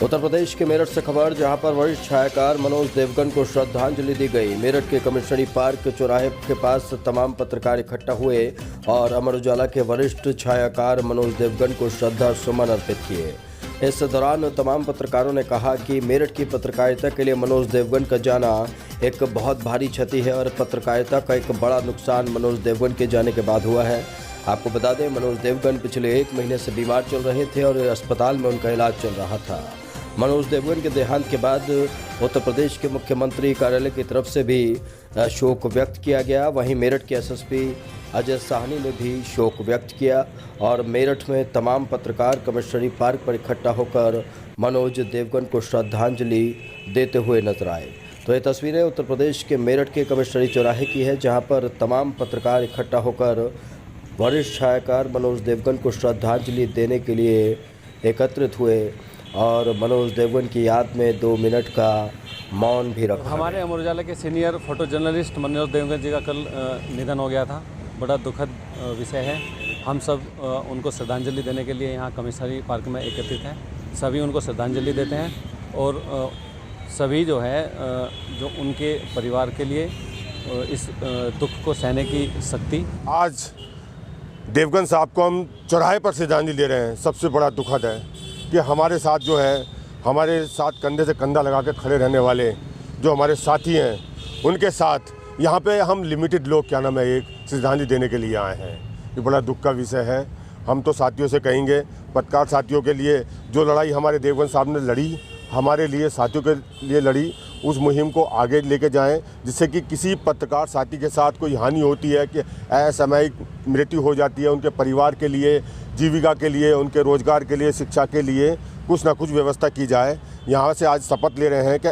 उत्तर प्रदेश के मेरठ से खबर, जहां पर वरिष्ठ छायाकार मनोज देवगन को श्रद्धांजलि दी गई। मेरठ के कमिश्नरी पार्क चौराहे के पास तमाम पत्रकार इकट्ठा हुए और अमर उजाला के वरिष्ठ छायाकार मनोज देवगन को श्रद्धा सुमन अर्पित किए। इस दौरान तमाम पत्रकारों ने कहा कि मेरठ की पत्रकारिता के लिए मनोज देवगन का जाना एक बहुत भारी क्षति है और पत्रकारिता का एक बड़ा नुकसान मनोज देवगन के जाने के बाद हुआ है। आपको बता दें, मनोज देवगन पिछले 1 महीने से बीमार चल रहे थे और अस्पताल में उनका इलाज चल रहा था। मनोज देवगन के देहांत के बाद उत्तर प्रदेश के मुख्यमंत्री कार्यालय की तरफ से भी शोक व्यक्त किया गया। वहीं मेरठ के एसएसपी अजय साहनी ने भी शोक व्यक्त किया और मेरठ में तमाम पत्रकार कमिश्नरी पार्क पर इकट्ठा होकर मनोज देवगन को श्रद्धांजलि देते हुए नजर आए। तो ये तस्वीरें उत्तर प्रदेश के मेरठ के कमिश्नरी चौराहे की है, जहां पर तमाम पत्रकार इकट्ठा होकर वरिष्ठ छायाकार मनोज देवगन को श्रद्धांजलि देने के लिए एकत्रित हुए और मनोज देवगन की याद में 2 मिनट का मौन भी रखा। हमारे अमर उजाला के senior photo journalist Manoj Devgan ji का कल निधन हो गया था। बड़ा दुखद विषय है। हम सब उनको श्रद्धांजलि देने के लिए यहाँ कमिश्नरी पार्क में एकत्रित हैं। सभी उनको श्रद्धांजलि देते हैं और सभी जो है जो उनके परिवार के लिए इस दुख को सहने की शक्ति। आज देवगन साहब को हम चौराहे पर श्रद्धांजलि दे रहे हैं। सबसे बड़ा दुखद है कि हमारे साथ जो है, हमारे साथ कंधे से कंधा लगा के खड़े रहने वाले जो हमारे साथी हैं, उनके साथ यहाँ पे हम लिमिटेड लोग क्या नाम है एक श्रद्धांजलि देने के लिए आए हैं। ये बड़ा दुख का विषय है। हम तो साथियों से कहेंगे, पत्रकार साथियों के लिए जो लड़ाई हमारे देवगन साहब ने लड़ी, हमारे लिए साथियों के लिए लड़ी, उस मुहिम को आगे लेके जाएं, जिससे कि किसी पत्रकार साथी के साथ कोई हानि होती है कि असामयिक मृत्यु हो जाती है, उनके परिवार के लिए, जीविका के लिए, उनके रोजगार के लिए, शिक्षा के लिए कुछ ना कुछ व्यवस्था की जाए। यहाँ से आज शपथ ले रहे हैं कि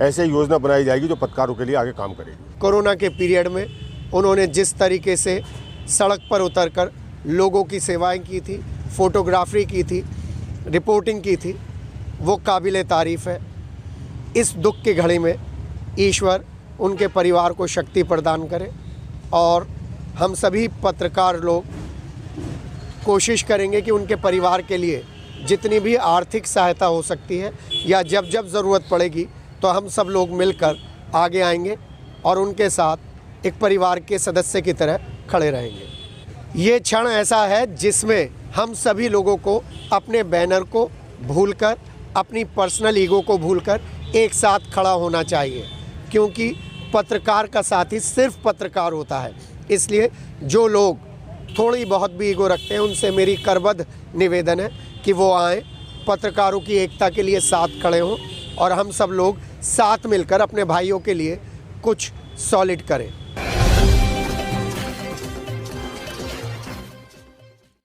ऐसे योजना बनाई जाएगी जो पत्रकारों के लिए आगे काम करेगी। कोरोना के पीरियड में उन्होंने जिस तरीके से सड़क पर उतरकर लोगों की सेवाएं की थी, फोटोग्राफी की थी, रिपोर्टिंग की थी, वो काबिल तारीफ़ है। इस दुख की घड़ी में ईश्वर उनके परिवार को शक्ति प्रदान करे और हम सभी पत्रकार लोग कोशिश करेंगे कि उनके परिवार के लिए जितनी भी आर्थिक सहायता हो सकती है या जब जब ज़रूरत पड़ेगी तो हम सब लोग मिलकर आगे आएंगे और उनके साथ एक परिवार के सदस्य की तरह खड़े रहेंगे। ये क्षण ऐसा है जिसमें हम सभी लोगों को अपने बैनर को भूलकर, अपनी पर्सनल ईगो को भूलकर एक साथ खड़ा होना चाहिए, क्योंकि पत्रकार का साथी सिर्फ पत्रकार होता है। इसलिए जो लोग थोड़ी बहुत भी ईगो रखते हैं, उनसे मेरी करबद्ध निवेदन है कि वो आएँ, पत्रकारों की एकता के लिए साथ खड़े हों और हम सब लोग साथ मिलकर अपने भाइयों के लिए कुछ सॉलिड करें।